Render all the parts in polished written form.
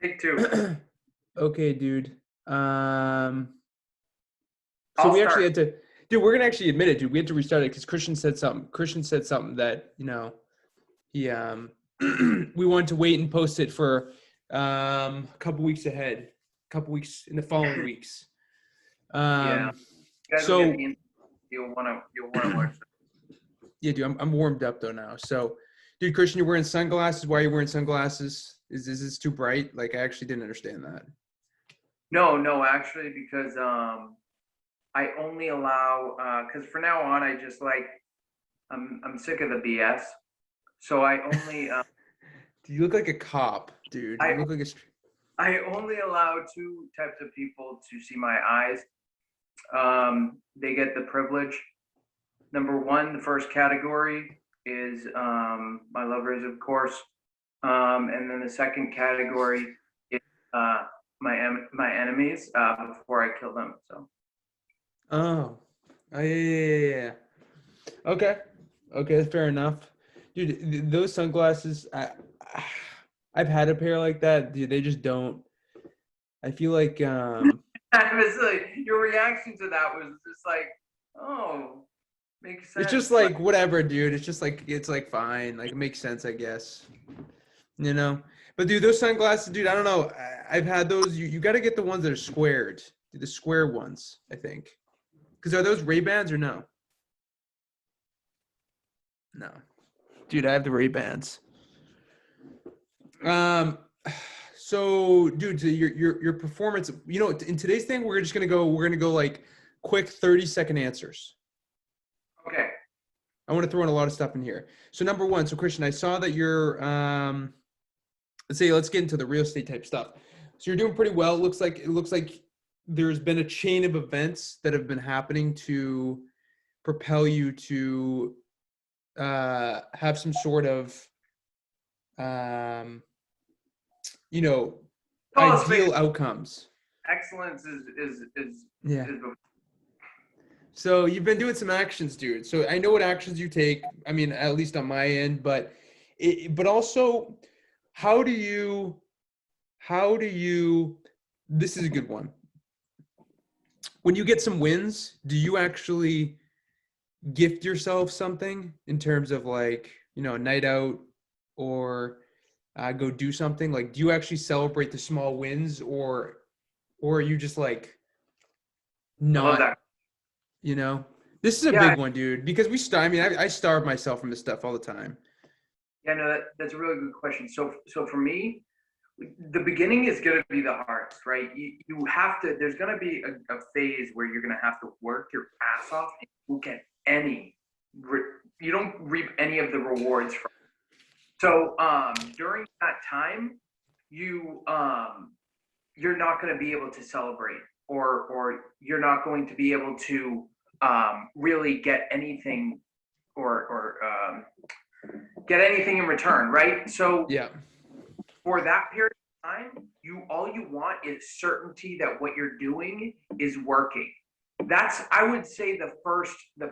Take two. Okay, dude. So I'll we actually start. had to, dude. We're gonna actually admit it, dude. We had to restart it because Christian said something. Christian said something that he we wanted to wait and post it for a couple weeks ahead, a couple weeks in the following weeks. Yeah, you guys will get So the. You'll wanna watch. yeah, dude. I'm warmed up though now. So, dude, Christian, you're wearing sunglasses. Why are you wearing sunglasses? Is this too bright? Like, I actually didn't understand that. No, actually, because I only allow because for now on I just like I'm sick of the BS. So I only You look like a cop, dude. You I look like a. I only allow two types of people to see my eyes. They get the privilege. Number one, the first category is my lovers, of course, and then the second category is uh, my enemies before I kill them. So Oh, yeah. Okay, okay, fair enough, dude. Those sunglasses, I've had a pair like that, dude. They just don't. I feel like honestly, your reaction to that was just like, oh, makes it's just sense. Like, like whatever, dude. It's like fine, like it makes sense, I guess. You know, but dude, those sunglasses, dude. I don't know. I've had those. You got to get the ones that are squared, the square ones, I think. Because are those Ray-Bans or no? No, dude. I have the Ray-Bans. Um, so dude, your performance, in today's thing, we're gonna go like quick 30-second answers. okay, I want to throw in a lot of stuff in here. So number one, so Christian, I saw that you're let's get into the real estate type stuff. So you're doing pretty well. It looks like there's been a chain of events that have been happening to propel you to have some sort of um you know, call a spade. ideal outcomes. Excellence Yeah. is So you've been doing some actions, dude. So I know what actions you take. I mean, at least on my end, but also, how do you, how do you, this is a good one. When you get some wins, do you actually gift yourself something in terms of like, a night out or go do something? Like, do you actually celebrate the small wins or are you just like I love not, that. you know? This is a Yeah, big one, dude, because I starve myself from this stuff all the time. yeah, no, that's a really good question. So for me, the beginning is going to be the hardest, right? You have to. There's going to be a phase where you're going to have to work your ass off, and you won't get any. You don't reap any of the rewards from. So during that time, you you're not going to be able to celebrate, or you're not going to be able to really get anything or get anything in return, right? So Yeah. for that period of time, all you want is certainty that what you're doing is working. That's, I would say, the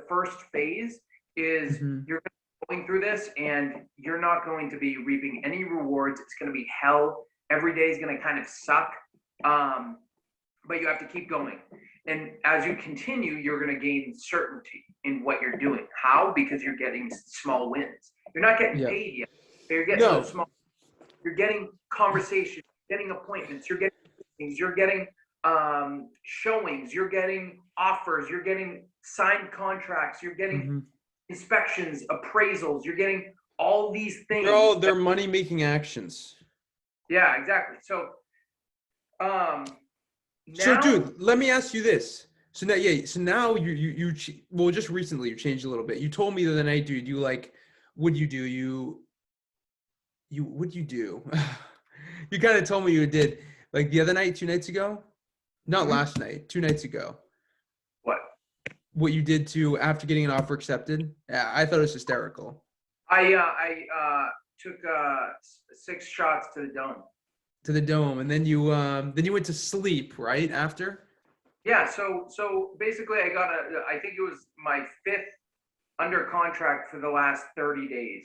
first phase is Hmm. you're going through this and you're not going to be reaping any rewards. It's going to be hell. Every day is going to kind of suck. Um, but you have to keep going. And as you continue, you're going to gain certainty in what you're doing. How? Because you're getting small wins. You're not getting Yeah. paid yet, but you're getting those No. small. You're getting conversations, you're getting appointments, you're getting things, you're getting showings, you're getting offers, you're getting signed contracts, you're getting Hmm. inspections, appraisals, you're getting all these They're things. money making actions. Yeah, exactly. So um, So, now, dude, let me ask you this. So now, yeah. So now well, just recently you changed a little bit. You told me the other night, dude. You like, what do you do? What do you do? You kind of told me you did like the other night, 2 nights ago. Not hmm, last night, 2 nights ago. what? What you did to after getting an offer accepted? Yeah, I thought it was hysterical. I took 6 shots to the dome. To the dome, and then you went to sleep right after. Yeah, so basically, I think it was my fifth under contract for the last 30 days.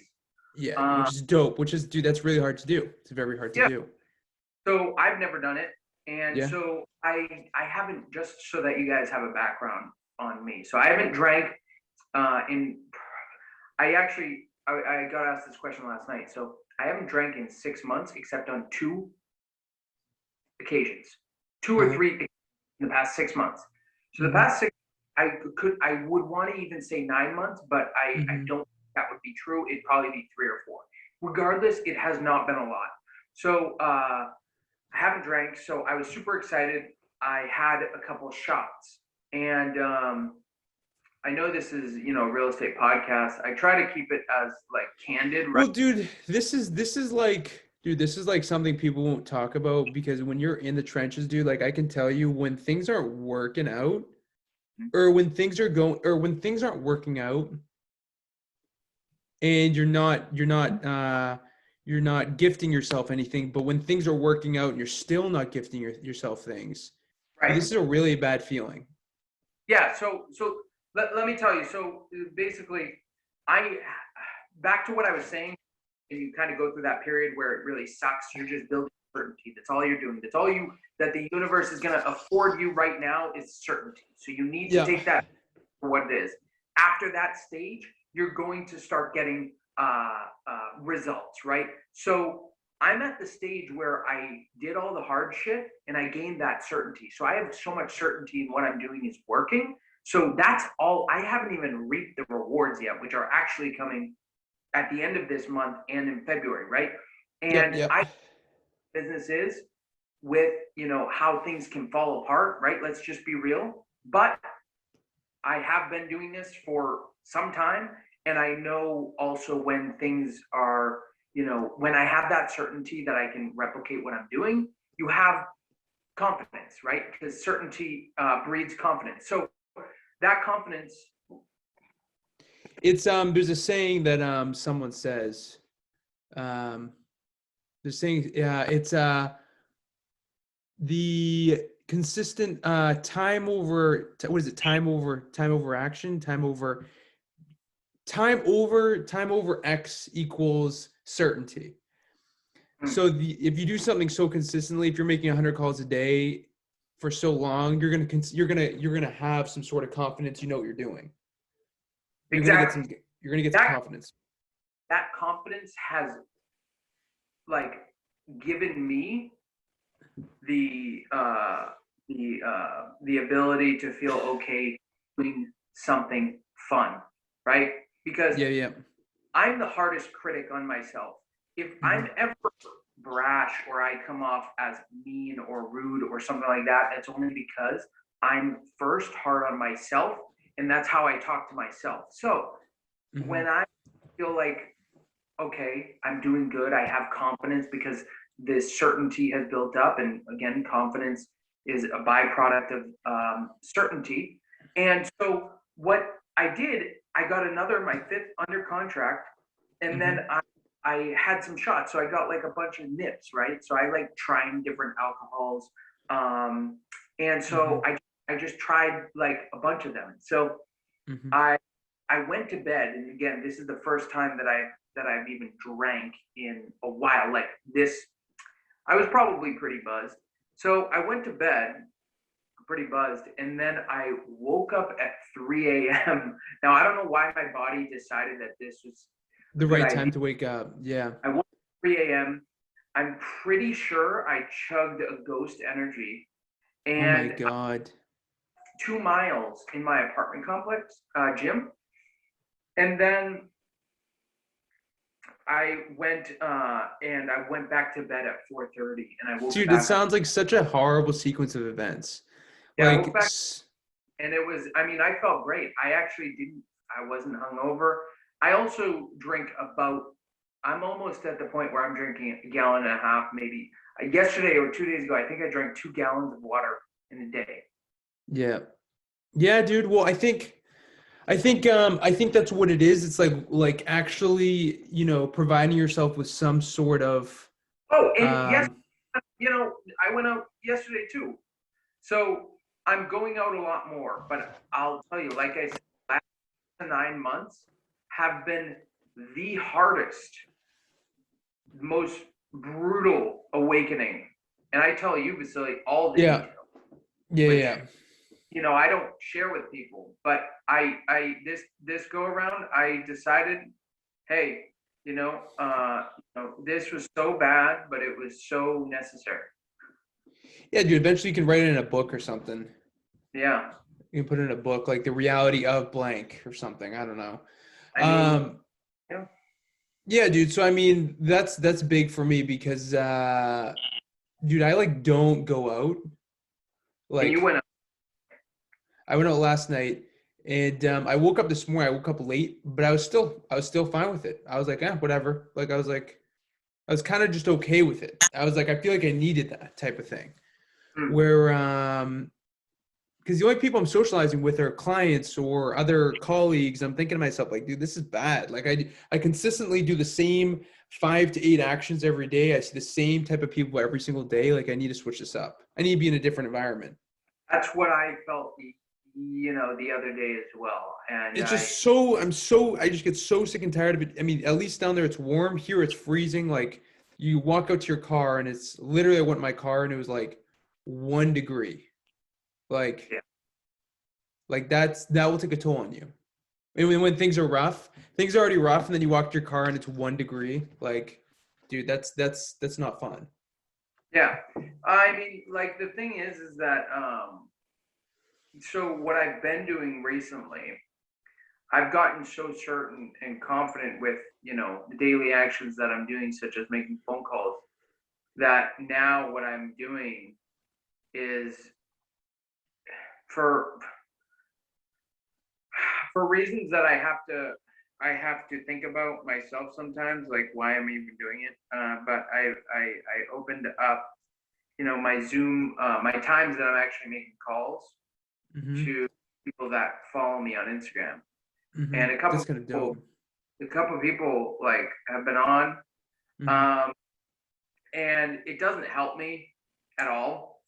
Yeah, Um, which is dope. Which is, dude, that's really hard to do. It's very hard to yeah, do. So I've never done it. And Yeah. so I haven't, just so that you guys have a background on me. So I haven't drank in, I got asked this question last night. So I haven't drank in 6 months except on two occasions, two or Uh-huh. three in the past 6 months. So the Mm-hmm. past six, I would want to even say 9 months, but I Mm-hmm. don't think that would be true. It'd probably be 3 or 4. Regardless, it has not been a lot. So I haven't drank, so I was super excited. I had a couple of shots, and I know this is a real estate podcast. I try to keep it as like candid, right? Well, dude, this is like, dude, this is like something people won't talk about because when you're in the trenches, dude, like I can tell you when things aren't working out, or when things are going, or when things aren't working out, and you're not gifting yourself anything, but when things are working out and you're still not gifting yourself things, dude, this Right. is a really bad feeling. Yeah. So let me tell you. So basically, I back to what I was saying. And you kind of go through that period where it really sucks. You're just building certainty. That's all you're doing. That's all that the universe is going to afford you right now is certainty. So you need to Yeah. take that for what it is. After that stage, you're going to start getting results, right? So I'm at the stage where I did all the hard shit and I gained that certainty. So I have so much certainty in what I'm doing is working. So that's all. I haven't even reaped the rewards yet, which are actually coming at the end of this month and in February, right? Yep. And Yep. I business is with how things can fall apart, right? Let's just be real. But I have been doing this for some time, and I know also when things are, when I have that certainty that I can replicate what I'm doing, you have confidence, right? Because certainty breeds confidence. So that confidence. It's there's a saying that someone says, um they're saying, yeah, it's the consistent time over what is it, time over action, time over x equals certainty. Hmm. So if you do something so consistently, if you're making 100 calls a day for so long, you're gonna have some sort of confidence. You know what you're doing. You're gonna get some Exactly. you're gonna get some That confidence. that confidence has like given me the the ability to feel okay doing something fun, right? Because Yeah, yeah. I'm the hardest critic on myself. If Hmm. I'm ever brash or I come off as mean or rude or something like that, it's only because I'm first hard on myself, and that's how I talk to myself. So Hmm. when I feel like, okay, I'm doing good, I have confidence because this certainty has built up. And again, confidence is a byproduct of certainty. And so what I did, I got my fifth under contract, and then Hmm. I had some shots. So I got like a bunch of nips, right? So I like trying different alcohols. Um, and so Hmm. I just tried like a bunch of them. So Hmm. I I went to bed, and again, this is the first time that I've even drank in a while. Like this, I was probably pretty buzzed. So I went to bed pretty buzzed, and then I woke up at 3 a.m. Now I don't know why my body decided that this was a The good right idea. time to wake up. Yeah. I woke up at 3 a.m. I'm pretty sure I chugged a Ghost Energy, Oh my and God. 2 miles in my apartment complex gym, and then I went back to bed at 4:30, and I woke Dude, it back up. sounds like such a horrible sequence of events. Yeah, I Like, woke back, and it was. I mean, I felt great. I actually didn't. I wasn't hungover. I also drink about. I'm almost at the point where I'm drinking a gallon and a half, maybe. Yesterday or 2 days ago, I think I drank 2 gallons of water in a day. yeah. Yeah, dude. Well, I think that's what it is. It's like actually, providing yourself with some sort of Oh, and yes, um I went out yesterday too. So I'm going out a lot more. But I'll tell you, like I said, last 9 months have been the hardest, most brutal awakening and I tell you, Vasily, all the Yeah. details, Yeah. which, Yeah. I don't share with people. But this go around, I decided, hey, this was so bad, but it was so necessary. Yeah, dude. Eventually, you can write it in a book or something. Yeah. You can put it in a book, like the reality of blank or something. I don't know. I mean, yeah. Yeah, dude. So I mean, that's big for me because, dude, I like don't go out. And you Like went, I went out last night, and I woke up this morning. I woke up late, but I was still fine with it. I was like, whatever. Like I was kind of just okay with it. I was like, I feel like I needed that type of thing. hmm, Where because the only people I'm socializing with are clients or other colleagues. I'm thinking to myself, like, dude, this is bad. Like, I consistently do the same 5 to 8 actions every day. I see the same type of people every single day. Like, I need to switch this up. I need to be in a different environment. that's what I felt, the other day as well. And It's just so I just get so sick and tired of it. I mean, at least down there it's warm. Here it's freezing. Like, you walk out to your car and it's literally, I went in my car and it was like 1 degree. Like, yeah, that will take a toll on you. And when things are rough, things are already rough, and then you walk to your car and it's 1 degree. Like, dude, that's not fun. yeah. I mean, like the thing is that so what I've been doing recently, I've gotten so certain and confident with, the daily actions that I'm doing, such as making phone calls, that now what I'm doing is for reasons that I have to think about myself sometimes, like why I'm even doing it. But I opened up, my Zoom, my times that I'm actually making calls Mm-hmm. to people that follow me on Instagram, Mm-hmm. and a couple That's of kind of people, dope. like have been on, Mm-hmm. um, and it doesn't help me at all.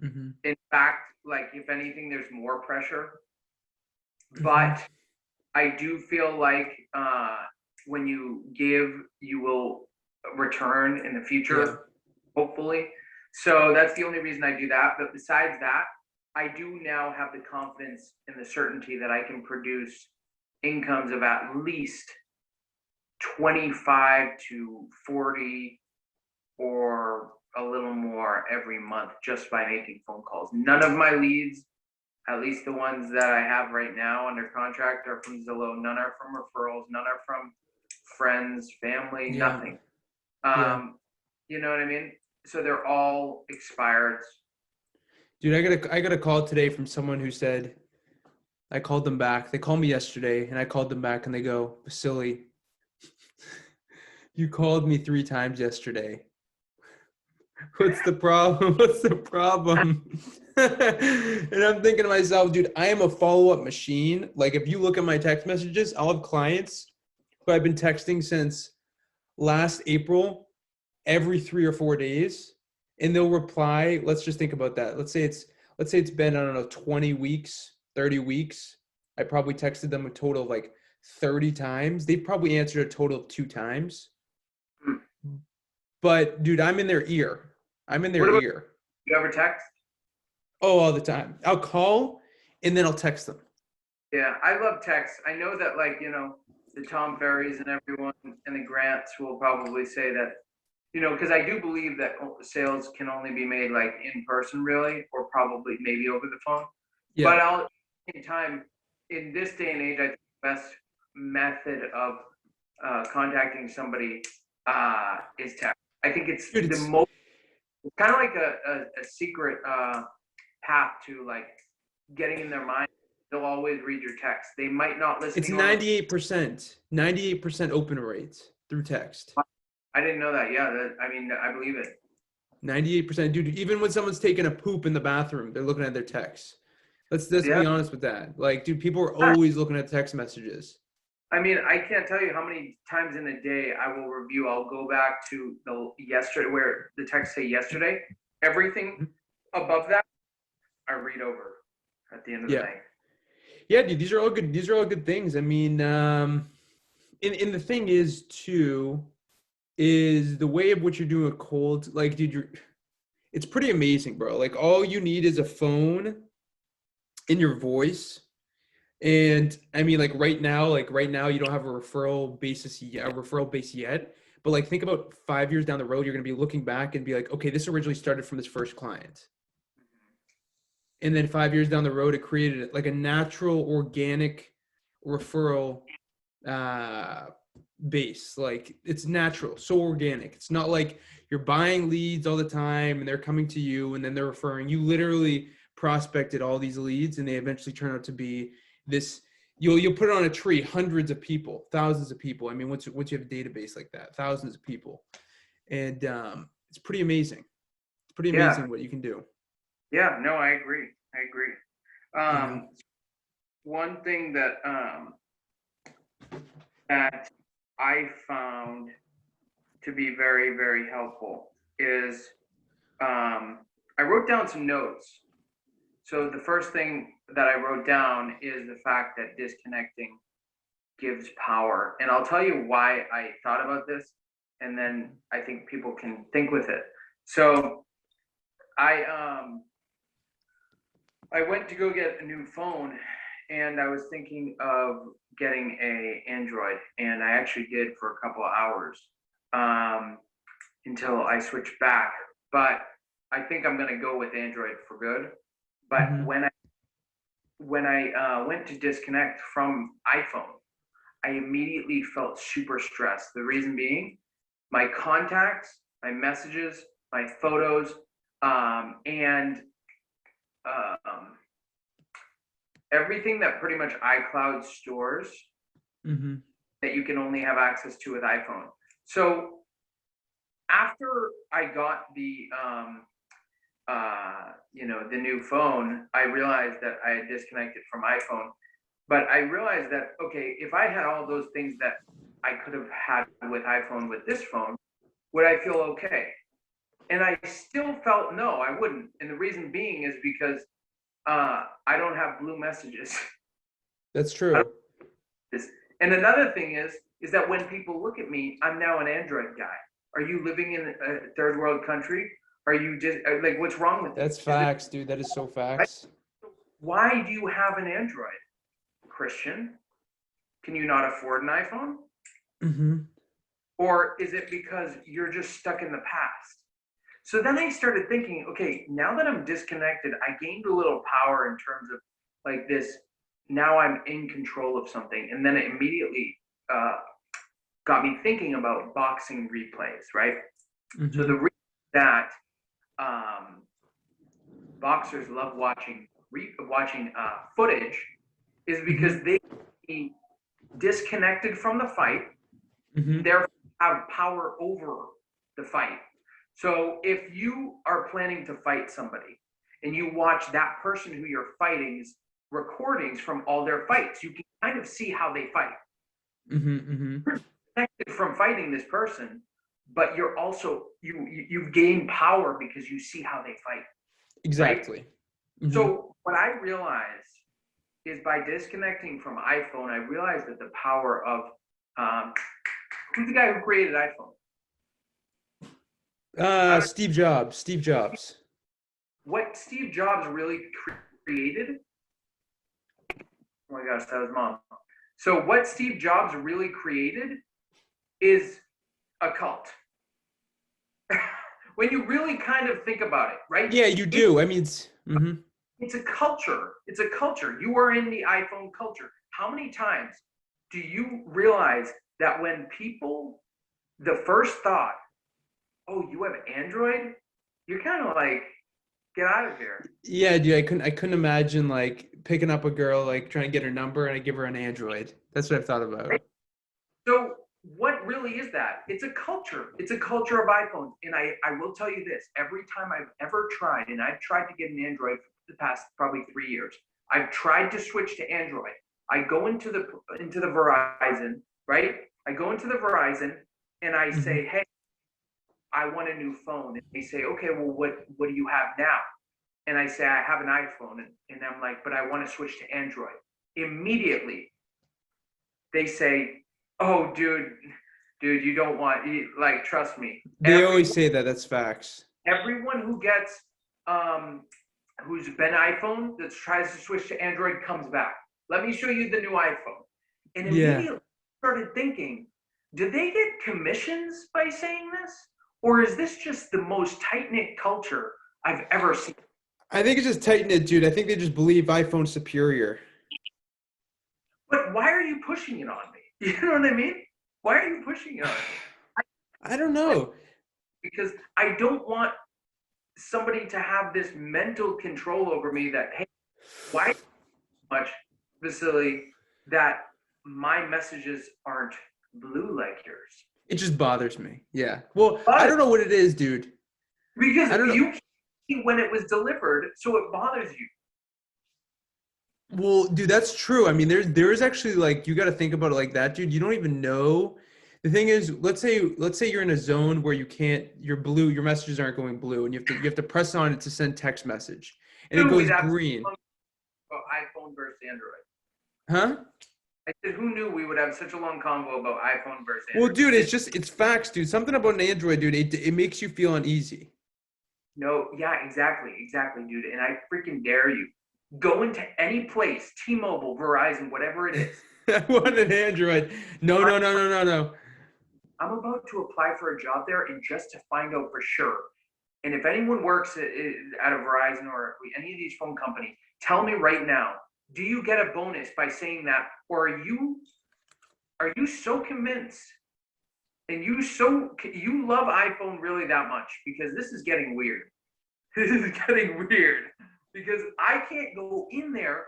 Mm-hmm. In fact, like if anything, there's more pressure. Mm-hmm. But I do feel like when you give, you will return in the Yeah. future, hopefully. So that's the only reason I do that. But besides that, I do now have the confidence and the certainty that I can produce incomes of at least 25 to 40 or a little more every month just by making phone calls. None of my leads, at least the ones that I have right now under contract, are from Zillow. None are from referrals. None are from friends, family, Yeah. nothing. Yeah. You know what I mean? So they're all expired. Dude, I got a call today from someone who said, I called them back. They called me yesterday and I called them back and they go, Vasily, you called me 3 times yesterday. What's the problem? What's the problem? And I'm thinking to myself, dude, I am a follow-up machine. Like, if you look at my text messages, I'll have clients who I've been texting since last April every 3 or 4 days, and they'll reply. Let's just think about that. Let's say it's been, I don't know, 20 weeks, 30 weeks. I probably texted them a total of like 30 times. They've probably answered a total of 2 times. Hmm. But dude, I'm in their ear. I'm in What their about ear. you ever text? Oh, all the time. I'll call and then I'll text them. Yeah, I love text. I know that, like, the Tom Ferries and everyone and the Grants will probably say that, because I do believe that sales can only be made like in person, really, or probably maybe over the phone. Yeah. But at the same time, in this day and age, I think the best method of contacting somebody is text. I think it's Dude, the most, it's kind of like a secret path to like getting in their mind. They'll always read your text. They might not listen it's to you on the 98% open rates through text. phone. I didn't know that. Yeah, I mean, I believe it. 98%. Dude, even when someone's taking a poop in the bathroom, they're looking at their texts. Let's Yeah. be honest with that. Like, dude, people are always looking at text messages. I mean, I can't tell you how many times in a day I will review. I'll go back to the yesterday where the text say yesterday. Everything above that, I read over at the end of the Yeah. day. Yeah, dude, these are all good. These are all good things. I mean, and the thing is too, is the way of what you're doing a cold, like, dude, it's pretty amazing, bro. Like all you need is a phone in your voice. And I mean, like right now, you don't have a referral base yet. But like think about 5 years down the road, you're gonna be looking back and be like, okay, this originally started from this first client. And then 5 years down the road, it created like a natural, organic referral uh, base. Like it's natural, so organic. It's not like you're buying leads all the time and they're coming to you and then they're referring. You literally prospected all these leads and they eventually turn out to be this. You'll put it on a tree, hundreds of people, thousands of people. I mean, once you have a database like that, thousands of people, and it's pretty amazing. It's pretty amazing what you can do. Yeah, no, I agree. You know? One thing that that I found to be very, very helpful is I wrote down some notes. So the first thing that I wrote down is the fact that disconnecting gives power. And I'll tell you why I thought about this, and then I think people can think with it. So I went to go get a new phone, and I was thinking of getting a Android, and I actually did for a couple of hours until I switched back. But I think I'm gonna go with Android for good. But when I went to disconnect from iPhone, I immediately felt super stressed. The reason being, my contacts, my messages, my photos, and everything that pretty much iCloud stores that you can only have access to with iPhone. So after I got the the new phone, I realized that I had disconnected from iPhone. But I realized that, okay, if I had all those things that I could have had with iPhone with this phone, would I feel okay? And I still felt no, I wouldn't. And the reason being is because I don't have blue messages. That's true. And another thing is that when people look at me, I'm now an Android guy. Are you living in a third world country? Are you just like, what's wrong with That's facts, dude. That is so facts. Why do you have an Android, Christian? Can you not afford an iPhone? Or is it because you're just stuck in the past? So then I started thinking, okay, now that I'm disconnected, I gained a little power in terms of like this. Now I'm in control of something. And then it immediately got me thinking about boxing replays, right? So the reason that boxers love watching footage is because they be disconnected from the fight, therefore have power over the fight. So if you are planning to fight somebody and you watch that person who you're fighting's recordings from all their fights, you can kind of see how they fight. You're protected from fighting this person, but you're also you've gained power because you see how they fight. Exactly. Right? So what I realized is by disconnecting from iPhone, I realized that the power of who's the guy who created iPhone? Steve Jobs. What Steve Jobs really created? Oh my gosh, that was mom. So what Steve Jobs really created is a cult. When you really kind of think about it, right? Yeah, you do. I mean, it's a culture. It's a culture. You are in the iPhone culture. How many times do you realize that when people, the first thought, oh, you have Android? You're kind of like, get out of here. Yeah, dude, I couldn't imagine like picking up a girl, like trying to get her number and I give her an Android. That's what I've thought about. Right? So what really is that? It's a culture. It's a culture of iPhones. And I will tell you this, every time I've ever tried, and I've tried to get an Android for the past probably 3 years, I've tried to switch to Android. I go into the Verizon, right? I go into the Verizon and I say, hey, I want a new phone. And they say, okay, well, what do you have now? And I say, I have an iPhone. And I'm like, but I want to switch to Android. Immediately, they say, oh, dude, you don't want, like, trust me. They always say that. That's facts. everyone who gets who's been iPhone that tries to switch to Android comes back. Let me show you the new iPhone. And immediately started thinking, do they get commissions by saying this? Or is this just the most tight-knit culture I've ever seen? I think it's just tight-knit, dude. I think they just believe iPhone's superior. But why are you pushing it on me? You know what I mean? Why are you pushing it on me? I don't know. Because I don't want somebody to have this mental control over me that, hey, why so much, Vasily, that my messages aren't blue like yours? It just bothers me. Yeah. Well, But I don't know what it is, dude. because I don't know. you can't see when it was delivered, so it bothers you. Well, dude, that's true. I mean, there's actually like you got to think about it like that, dude. You don't even know. The thing is, let's say you're in a zone where your messages aren't going blue, and you have to press on it to send text message, and it Who goes is green. about iPhone versus Android? Huh? I said, who knew we would have such a long convo about iPhone versus Well, Android? dude, it's facts, dude. Something about an Android, dude, it makes you feel uneasy. No, yeah, exactly, dude. And I freaking dare you. Go into any place, T-Mobile, Verizon, whatever it is. I want an Android. No. I'm about to apply for a job there and just to find out for sure. And if anyone works at a Verizon or any of these phone companies, tell me right now, do you get a bonus by saying that? Or are you so convinced and you love iPhone really that much? Because this is getting weird. This is getting weird. Because I can't go in there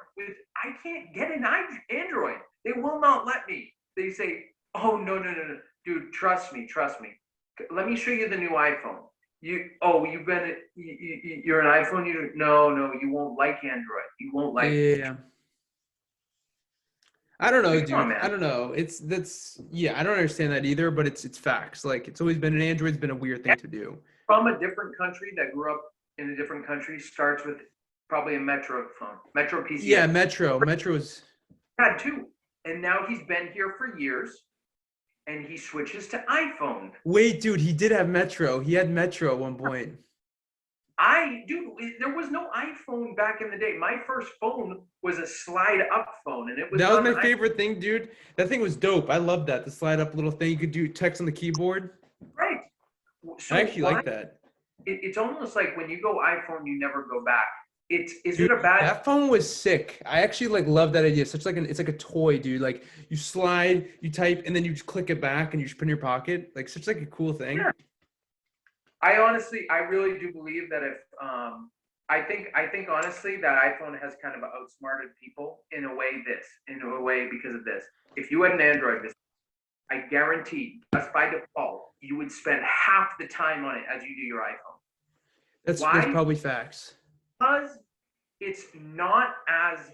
I can't get an Android. They will not let me. They say, oh, no. Dude, trust me. Let me show you the new iPhone. You're an iPhone? No, you won't like Android. You won't like it. Yeah. I don't know, dude. Come on, man. I don't know. I don't understand that either, but it's facts. Like it's always been an Android's been a weird thing to do. From a different country that grew up in a different country starts with probably a Metro phone. Metro PCS. Yeah, Metro's Had two. And now he's been here for years and he switches to iPhone. Wait, dude, he did have Metro. He had Metro at one point. There was no iPhone back in the day. My first phone was a slide up phone, and That was my favorite thing, dude. That thing was dope. I loved that. The slide up little thing. You could do text on the keyboard. Right. So I actually like that. It's almost like when you go iPhone, you never go back. That phone was sick. I actually love that idea. It's like a toy, dude. Like you slide, you type, and then you just click it back and you just put it in your pocket. Like such a cool thing. Yeah. I really do believe that if I think honestly that iPhone has kind of outsmarted people in a way because of this. If you had an Android, I guarantee, just by default, you would spend half the time on it as you do your iPhone. That's probably facts. Because it's not as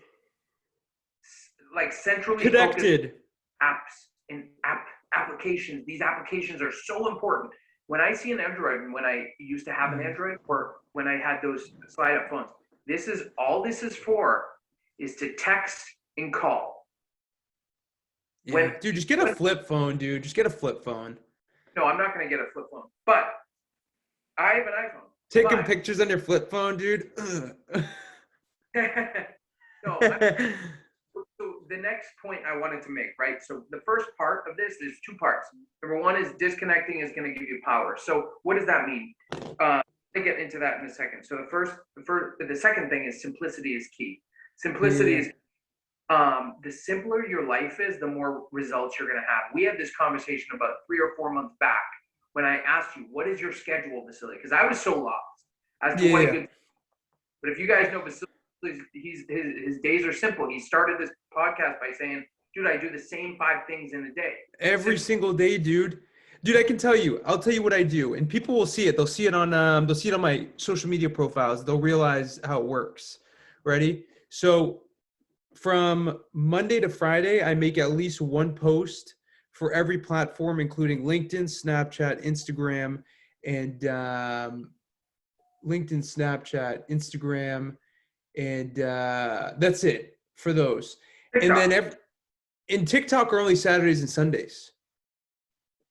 centrally connected apps and applications. These applications are so important. When I see an Android, and when I used to have an Android, or when I had those slide-up phones, this is to text and call. Yeah, dude, just get a flip phone, dude. Just get a flip phone. No, I'm not going to get a flip phone, but I have an iPhone. Taking pictures on your flip phone, dude. No, so the next point I wanted to make, right? So the first part of this is two parts. Number one is disconnecting is going to give you power. So what does that mean? I'll get into that in a second. So the second thing is simplicity is key. Simplicity is the simpler your life is, the more results you're going to have. We had this conversation about 3 or 4 months back when I asked you, what is your schedule, Vasily? Because I was so lost as to what he could. But if you guys know Vasily, his days are simple. He started this podcast by saying, dude, I do the same 5 things in a day. Every single day, dude. Dude, I can tell you. I'll tell you what I do, and people will see it. They'll see it on my social media profiles. They'll realize how it works. Ready? So from Monday to Friday, I make at least one post for every platform, including LinkedIn, Snapchat, Instagram, and and that's it for those. TikTok. And then in TikTok are only Saturdays and Sundays.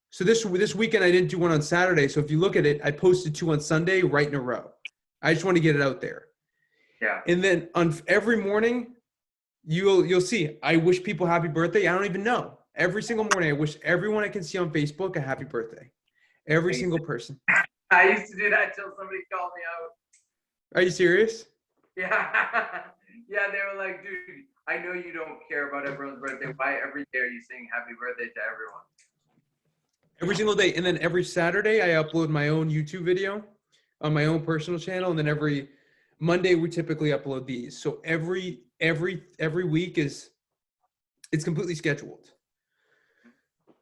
So this weekend I didn't do one on Saturday. So if you look at it, I posted 2 on Sunday right in a row. I just want to get it out there. Yeah. And then on every morning, you'll see. I wish people happy birthday. I don't even know. Every single morning, I wish everyone I can see on Facebook a happy birthday. Every single person. I used to do that till somebody called me out. Are you serious? Yeah. Yeah, they were like, dude, I know you don't care about everyone's birthday. Why every day are you saying happy birthday to everyone? Every single day. And then every Saturday, I upload my own YouTube video on my own personal channel. And then every Monday, we typically upload these. So every week it's completely scheduled.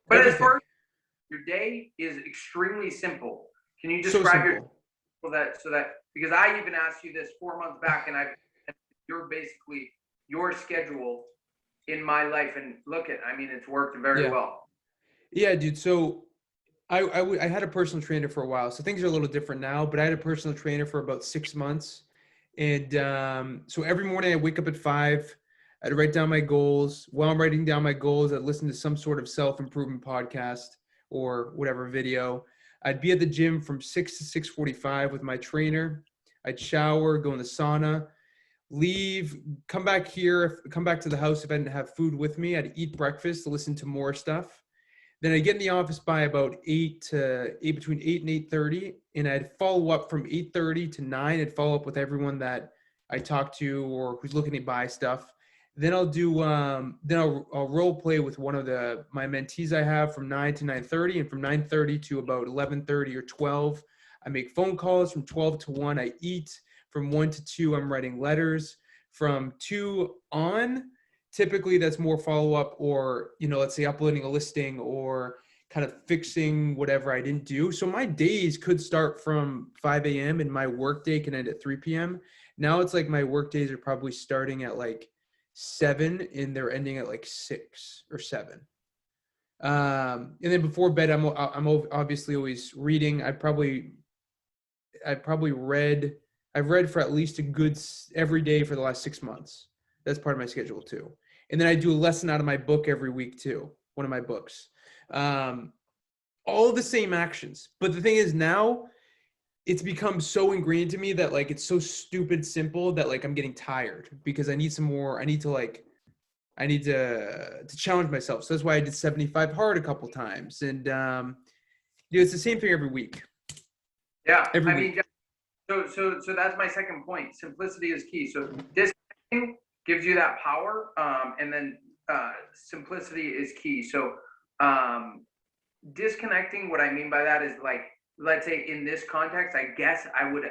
But Everything. as far as your day is extremely simple. Can you describe your so that because I even asked you this 4 months back, and you're basically your schedule in my life, and look at, I mean, it's worked very well. Yeah, dude. So I had a personal trainer for a while, so things are a little different now. But I had a personal trainer for about 6 months, and so every morning I wake up at 5. I'd write down my goals. While I'm writing down my goals, I'd listen to some sort of self-improvement podcast or whatever video. I'd be at the gym from 6 to 6:45 with my trainer. I'd shower, go in the sauna, leave, come back to the house if I didn't have food with me. I'd eat breakfast, listen to more stuff. Then I'd get in the office by about between 8 and 8:30, and I'd follow up from 8:30 to 9. I'd follow up with everyone that I talked to or who's looking to buy stuff. Then I'll role play with one of my mentees I have from 9 to 9:30, and from 9:30 to about 11:30 or 12, I make phone calls. From 12 to 1, I eat. From 1 to 2, I'm writing letters. From 2 on, typically that's more follow-up or, let's say uploading a listing or kind of fixing whatever I didn't do. So my days could start from 5 a.m. and my work day can end at 3 p.m. Now it's like my work days are probably starting at like 7 and they're ending at like 6 or 7. And then before bed, I'm obviously always reading. I've read for at least a good every day for the last 6 months. That's part of my schedule too. And then I do a lesson out of my book every week too. One of my books. All the same actions. But the thing is now it's become so ingrained to me that like, it's so stupid simple that like, I'm getting tired because I need to challenge myself. So that's why I did 75 hard a couple times. And, it's the same thing every week. Yeah. Every week. So that's my second point. Simplicity is key. So disconnecting gives you that power. And then simplicity is key. So disconnecting, what I mean by that is like, let's say in this context, I guess I would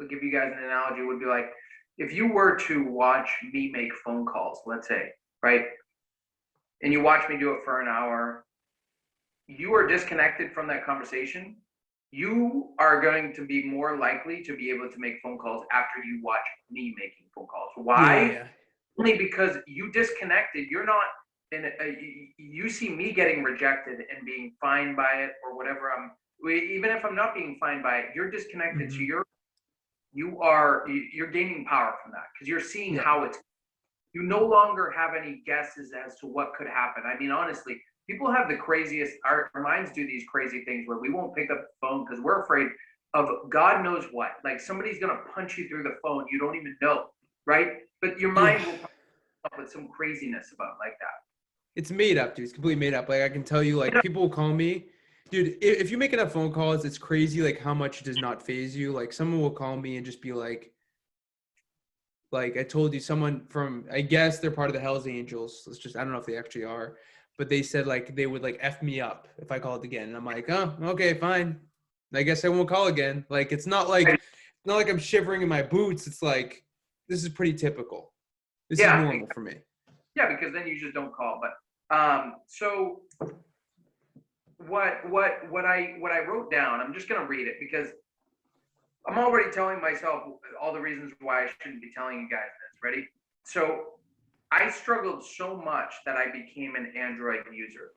give you guys an analogy. Would be like, if you were to watch me make phone calls, let's say, right? And you watch me do it for an hour, you are disconnected from that conversation. You are going to be more likely to be able to make phone calls after you watch me making phone calls. Why? Yeah. Only because you disconnected. You're not you see me getting rejected and being fine by it or whatever. Even if I'm not being fine by it, you're disconnected. Mm-hmm. So you're gaining power from that because you're seeing how it's. You no longer have any guesses as to what could happen. I mean, honestly, people have the craziest. Our minds do these crazy things where we won't pick up the phone because we're afraid of God knows what. Like somebody's gonna punch you through the phone. You don't even know, right? But your mind will come up with some craziness about like that. It's made up, dude. It's completely made up. Like I can tell you, like people will call me, dude. If you make enough phone calls, it's crazy. Like how much it does not phase you. Like someone will call me and just be like I told you, someone from, I guess they're part of the Hells Angels. I don't know if they actually are, but they said like they would like F me up if I called again. And I'm like, oh, okay, fine. I guess I won't call again. Like it's not like I'm shivering in my boots. It's like this is pretty typical. This is normal for me. Yeah, because then you just don't call. But so what I wrote down, I'm just gonna read it because I'm already telling myself all the reasons why I shouldn't be telling you guys this. Ready? So I struggled so much that I became an Android user.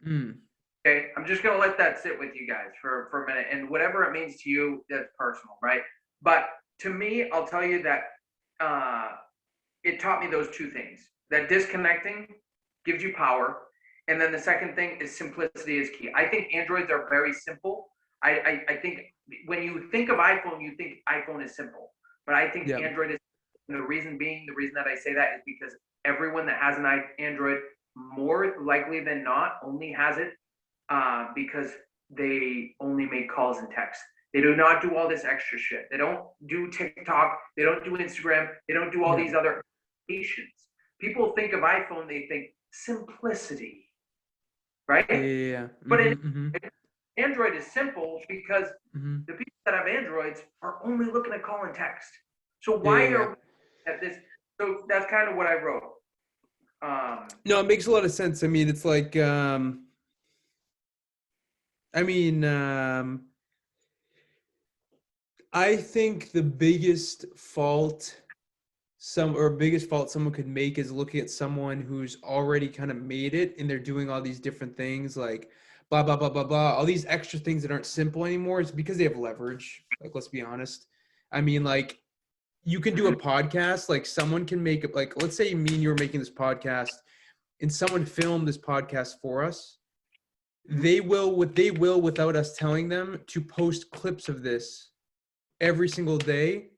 Okay, I'm just gonna let that sit with you guys for a minute, and whatever it means to you, that's personal, right? But to me, I'll tell you that it taught me those two things. that disconnecting gives you power. And then the second thing is simplicity is key. I think Androids are very simple. I think when you think of iPhone, you think iPhone is simple. But I think Android is, and the reason that I say that is because everyone that has an Android, more likely than not, only has it because they only make calls and texts. They do not do all this extra shit. They don't do TikTok. They don't do Instagram. They don't do all these other applications. People think of iPhone, they think simplicity, right? Yeah. But Android is simple because the people that have Androids are only looking at call and text. So why are we at this? So that's kind of what I wrote. No, it makes a lot of sense. I mean, it's like, I think the biggest fault someone could make is looking at someone who's already kind of made it and they're doing all these different things like blah, blah, blah, blah, blah, all these extra things that aren't simple anymore. It's because they have leverage. Like, let's be honest. I mean, like, you can do a podcast, like someone can make it, like, let's say me and you were making this podcast and someone filmed this podcast for us. They will, without us telling them, to post clips of this every single day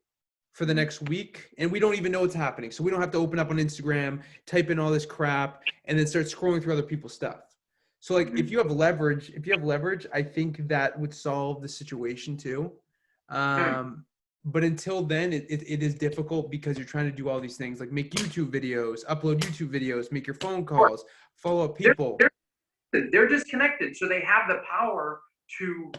for the next week, and we don't even know what's happening. So we don't have to open up on Instagram, type in all this crap, and then start scrolling through other people's stuff. So like, if you have leverage, I think that would solve the situation too. But until then, it is difficult because you're trying to do all these things, like make YouTube videos, upload YouTube videos, make your phone calls, follow up people. They're disconnected, so they have the power to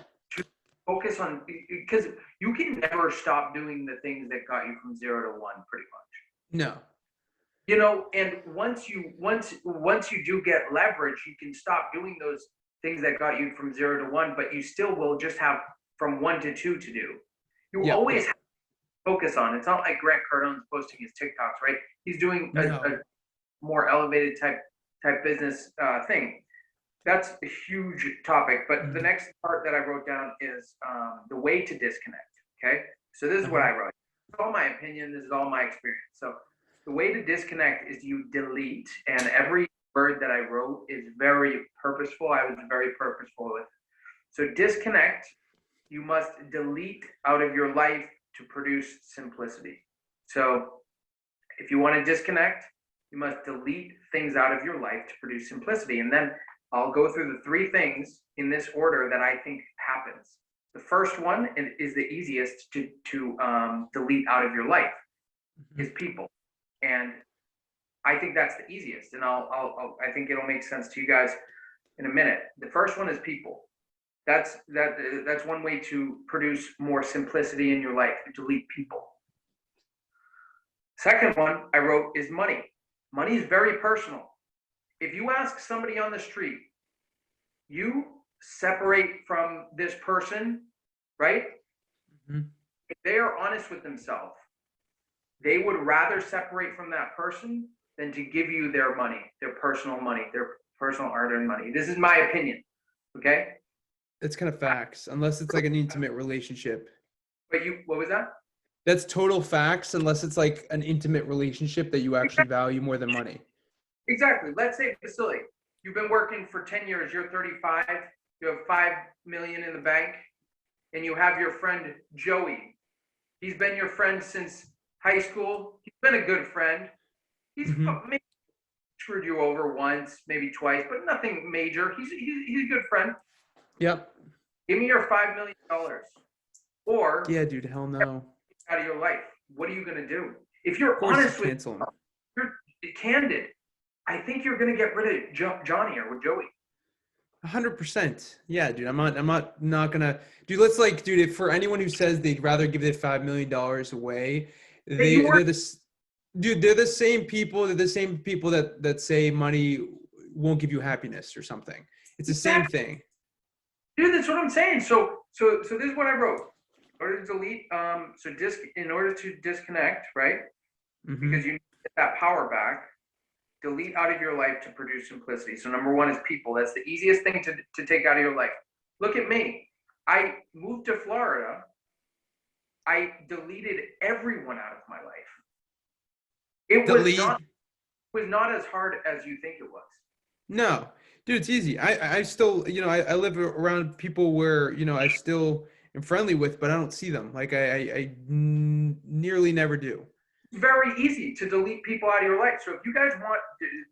focus on, because you can never stop doing the things that got you from 0 to 1, pretty much. No. You know, and once you do get leverage, you can stop doing those things that got you from 0 to 1, but you still will just have from 1 to 2 to do. You always have to focus on. It's not like Grant Cardone's posting his TikToks, right? He's doing a more elevated type business thing. That's a huge topic. But the next part that I wrote down is the way to disconnect. Okay, so this is what I wrote. It's all my opinion. This is all my experience. So the way to disconnect is you delete, and every word that I wrote is very purposeful. I was very purposeful with it. So disconnect, you must delete out of your life to produce simplicity. So if you want to disconnect, you must delete things out of your life to produce simplicity. And then I'll go through the 3 things in this order that I think happens. The first one is the easiest to delete out of your life is people. And I think that's the easiest. And I think it'll make sense to you guys in a minute. The first one is people. That's one way to produce more simplicity in your life, delete people. Second one I wrote is money. Money is very personal. If you ask somebody on the street, you separate from this person, right? If they are honest with themselves, they would rather separate from that person than to give you their money, their personal hard-earned money. This is my opinion, okay? It's kind of facts, unless it's like an intimate relationship. But what was that? That's total facts, unless it's like an intimate relationship that you actually value more than money. Exactly. Let's say, Vasily, you've been working for 10 years, you're 35, you have $5 million in the bank, and you have your friend Joey. He's been your friend since high school. He's been a good friend. He's maybe screwed you over once, maybe twice, but nothing major. He's a good friend. Yep. Give me your $5 million. Or dude, hell no. Out of your life. What are you going to do? If you're honest with him, you're candid, I think you're going to get rid of Johnny or with Joey. 100%. Yeah, dude. I'm not gonna. Dude, let's if for anyone who says they'd rather give that $5 million away, they're the same people. They're the same people that say money won't give you happiness or something. It's the same thing. Dude, that's what I'm saying. So this is what I wrote. In order to delete, in order to disconnect, right? Because you need to get that power back. Delete out of your life to produce simplicity. So number 1 is people. That's the easiest thing to take out of your life. Look at me. I moved to Florida. I deleted everyone out of my life. It was not as hard as you think it was. No, dude, it's easy. I still, I live around people where, I still am friendly with, but I don't see them. Like nearly never do. It's very easy to delete people out of your life. So if you guys want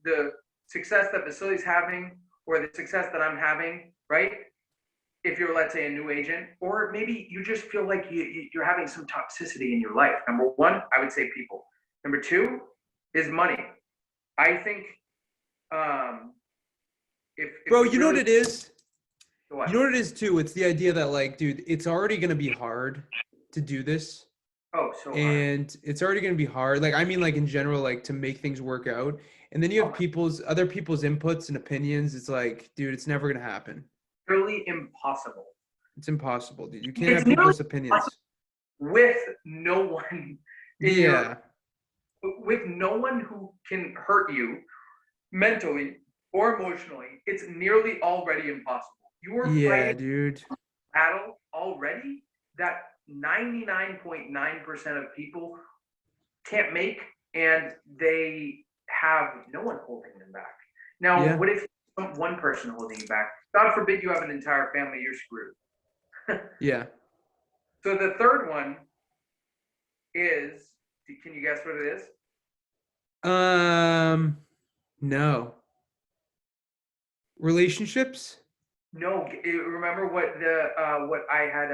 the success that Vasily's having or the success that I'm having, right? If you're, let's say, a new agent, or maybe you just feel like you're having some toxicity in your life. Number one, I would say people. Number two is money. I think if Bro, you you know what really, it is? what? You know what it is too? It's the idea that like, dude, it's already gonna be hard to do this. Oh, so hard. And it's already gonna be hard. Like, I mean, like in general, like to make things work out. And then you have other people's inputs and opinions. It's like, dude, it's never gonna happen. Really impossible. It's impossible, dude. You can't It's have people's opinions. With no one with no one who can hurt you mentally or emotionally, it's nearly already impossible. You are fighting dude. a battle already that 99.9% of people can't make, and they have no one holding them back. Now, what if one person holding you back? God forbid you have an entire family, you're screwed. Yeah. So the third one is, can you guess what it is? No. Relationships? No. Remember what I had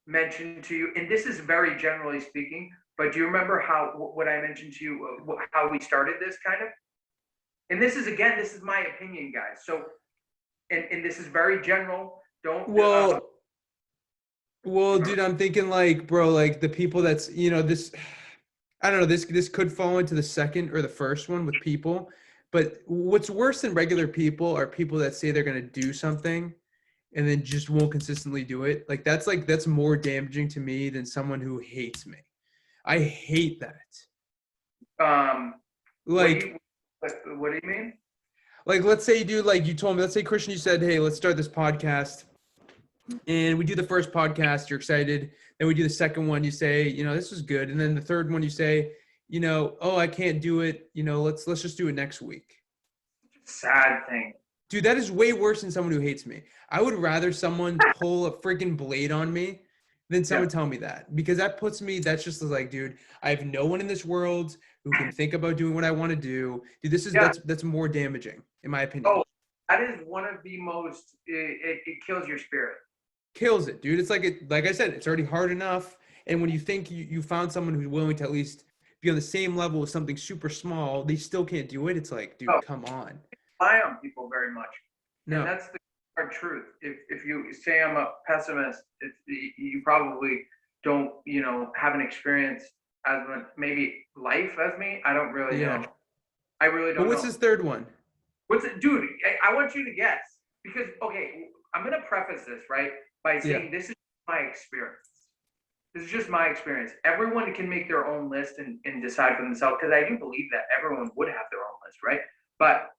mentioned to you, and this is very generally speaking, but do you remember what I mentioned to you, how we started this kind of? And this is my opinion, guys. So, and this is very general. Don't. Well, dude, I'm thinking like, bro, like the people that's, this, I don't know, this could fall into the second or the first one with people, but what's worse than regular people are people that say they're going to do something and then just won't consistently do it. Like that's more damaging to me than someone who hates me. I hate that. Like, what do you mean? Like, let's say, dude, like you told me, let's say, Christian, you said, hey, let's start this podcast. And we do the first podcast, you're excited. Then we do the second one, you say, this was good. And then the third one, you say, oh, I can't do it. Let's just do it next week. Sad thing. Dude, that is way worse than someone who hates me. I would rather someone pull a freaking blade on me than someone tell me that, because that's just like, dude, I have no one in this world who can think about doing what I want to do. Dude, that's more damaging, in my opinion. Oh, that is one of the most, it kills your spirit. Kills it, dude. It's like I said, it's already hard enough. And when you think you found someone who's willing to at least be on the same level with something super small, they still can't do it. It's like, dude, come on. I rely on people very much. No. And that's the hard truth. If you say I'm a pessimist, you probably don't, have an experience as maybe life as me. I don't really know. I really don't know. But what's his third one? Dude, I want you to guess. Because, okay, I'm going to preface this, right, by saying this is my experience. This is just my experience. Everyone can make their own list and decide for themselves, because I do believe that everyone would have their own list, right? But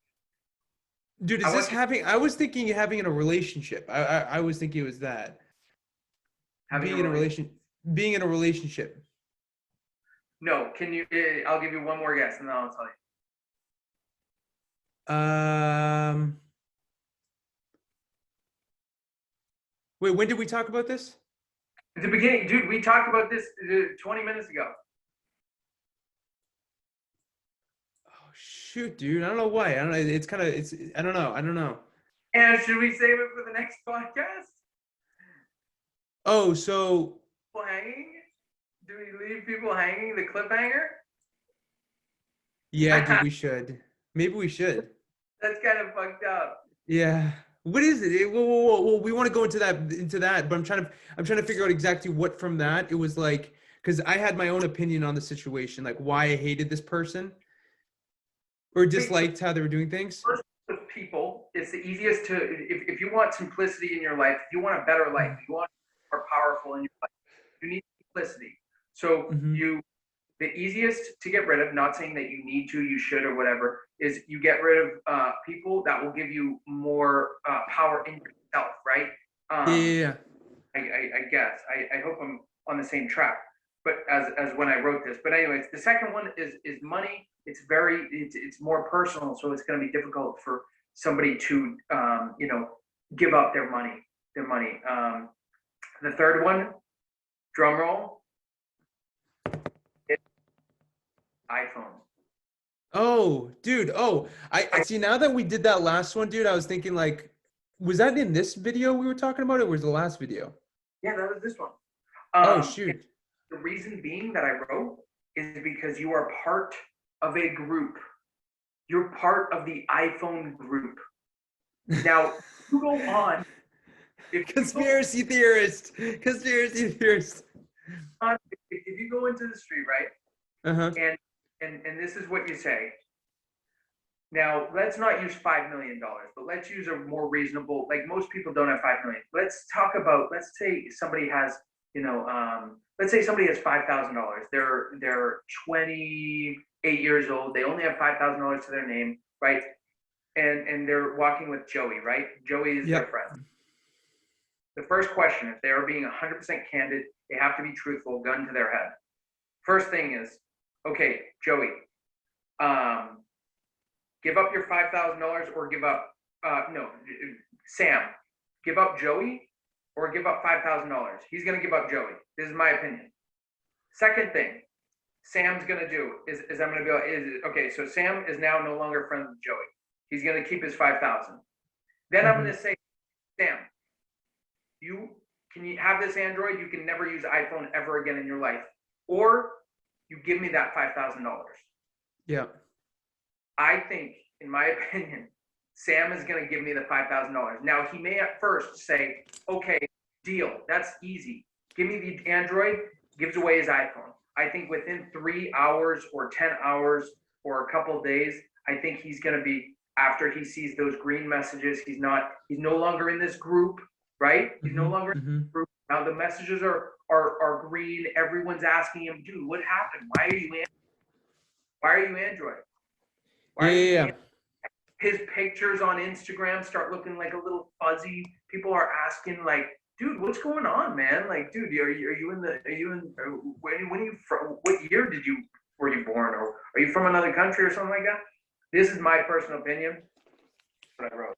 dude, I was thinking having in a relationship. I was thinking it was that. Being in a relationship. No, can you? I'll give you one more guess, and then I'll tell you. Wait, when did we talk about this? At the beginning, dude. We talked about this 20 minutes ago. Oh shoot, dude! I don't know why. I don't know. I don't know. And should we save it for the next podcast? Oh, so hanging? Do we leave people hanging? The cliffhanger? Yeah, dude, we should. Maybe we should. That's kind of fucked up. Yeah. What is it? Whoa. We want to go into that, but I'm trying to figure out exactly what from that. It was like, because I had my own opinion on the situation, like why I hated this person or disliked how they were doing things. First, with people, it's the easiest to, if you want simplicity in your life, if you want a better life, if you want to be more powerful in your life, you need simplicity. So the easiest to get rid of, not saying that you need to, you should, or whatever, is you get rid of people that will give you more power in yourself, right? Yeah. I guess. I hope I'm on the same track. but as when I wrote this. But anyways, the second one is money. It's more personal, so it's going to be difficult for somebody to give up their money. The third one, drum roll, iPhone. Oh, dude. Oh, I see. Now that we did that last one, dude, I was thinking like, was that in this video we were talking about, or was the last video? Yeah, that was this one. Oh, shoot. The reason being that I wrote is because you are part of a group. You're part of the iPhone group. Now, you go on. Conspiracy theorist. If you go into the street, right? Uh-huh. And this is what you say. Now, let's not use $5 million, but let's use a more reasonable, like most people don't have 5 million. Let's say somebody has, let's say somebody has $5,000. They're 28 years old. They only have $5,000 to their name, right? And they're walking with Joey, right? Joey is their friend. The first question, if they are being 100% candid, they have to be truthful, gun to their head. First thing is, okay, Joey, give up your $5,000 or give up, Sam, give up Joey or give up $5,000. He's going to give up Joey. This is my opinion. Second thing Sam's going to do is I'm going to be okay, so Sam is now no longer friends with Joey. He's going to keep his 5,000. Then I'm going to say, Sam, can you have this Android? You can never use iPhone ever again in your life. Or you give me that $5,000. Yeah. I think, in my opinion, Sam is going to give me the $5,000. Now, he may at first say, okay, deal. That's easy. Give me the Android, gives away his iPhone. I think within 3 hours or 10 hours or a couple of days, I think he's going to be, after he sees those green messages, he's no longer in this group, right? He's no longer in this group. Now the messages are green. Everyone's asking him, dude, what happened? Why are you Android? Yeah. His pictures on Instagram start looking like a little fuzzy. People are asking, like, dude, what's going on, man? Like, dude, what year were you born, or are you from another country or something like that? This is my personal opinion. What I wrote.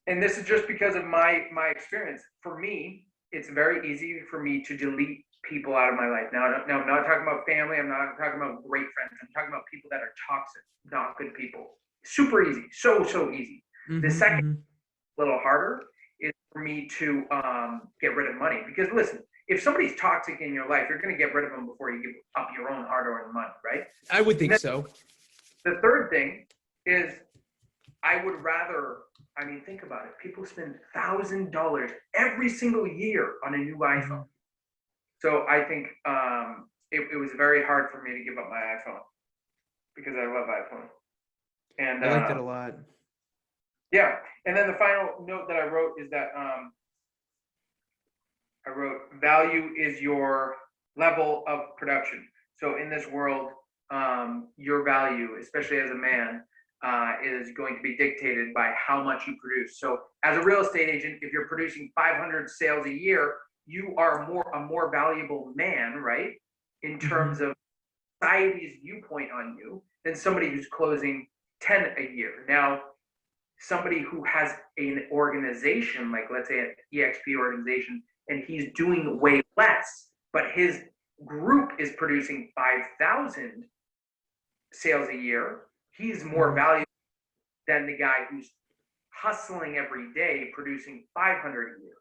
And this is just because of my experience. For me, it's very easy for me to delete people out of my life. Now, I'm not talking about family. I'm not talking about great friends. I'm talking about people that are toxic, not good people. Super easy. So easy. The second, little harder, is for me to get rid of money. Because listen, if somebody's toxic in your life, you're going to get rid of them before you give up your own hard-earned money, right? I would think so. The third thing is I would rather, think about it. People spend $1,000 every single year on a new iPhone. So I think it was very hard for me to give up my iPhone because I love iPhone. And I like that a lot. Yeah. And then the final note that I wrote is that I wrote, value is your level of production. So in this world, your value, especially as a man, is going to be dictated by how much you produce. So as a real estate agent, if you're producing 500 sales a year, you are a more valuable man, right? In terms of society's viewpoint on you than somebody who's closing 10 a year. Now, somebody who has an organization, like let's say an EXP organization, and he's doing way less, but his group is producing 5,000 sales a year, he's more valuable than the guy who's hustling every day, producing 500 a year.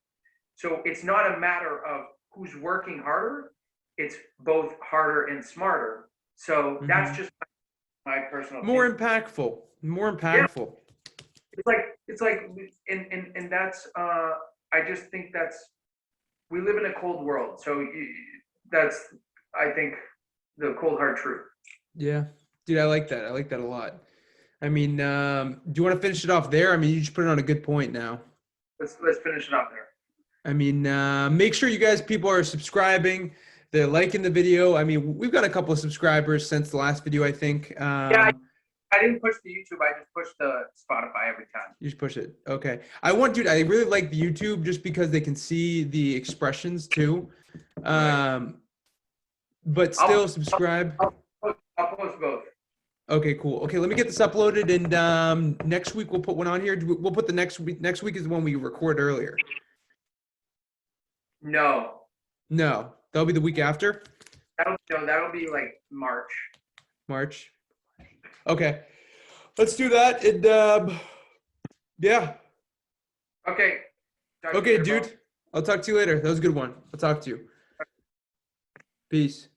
So it's not a matter of who's working harder, it's both harder and smarter. So that's just my personal More opinion. impactful. Yeah. It's like, and that's, I just think we live in a cold world. So that's, I think, the cold hard truth. Yeah, dude, I like that. I like that a lot. Do you want to finish it off there? You just put it on a good point now. Let's finish it off there. Make sure you guys, people are subscribing. They're liking the video. We've got a couple of subscribers since the last video, I think. Yeah, I didn't push the YouTube. I just pushed the Spotify every time. You just push it. Okay. Dude, I really like the YouTube just because they can see the expressions too. But still subscribe. I'll post both. Okay, cool. Okay, let me get this uploaded, and next week we'll put one on here. We'll put the next week. Next week is the one we record earlier. No, that'll be the week after. That'll be like March. March. Okay, let's do that. And yeah. Okay. Okay, dude. I'll talk to you later. That was a good one. I'll talk to you. Peace.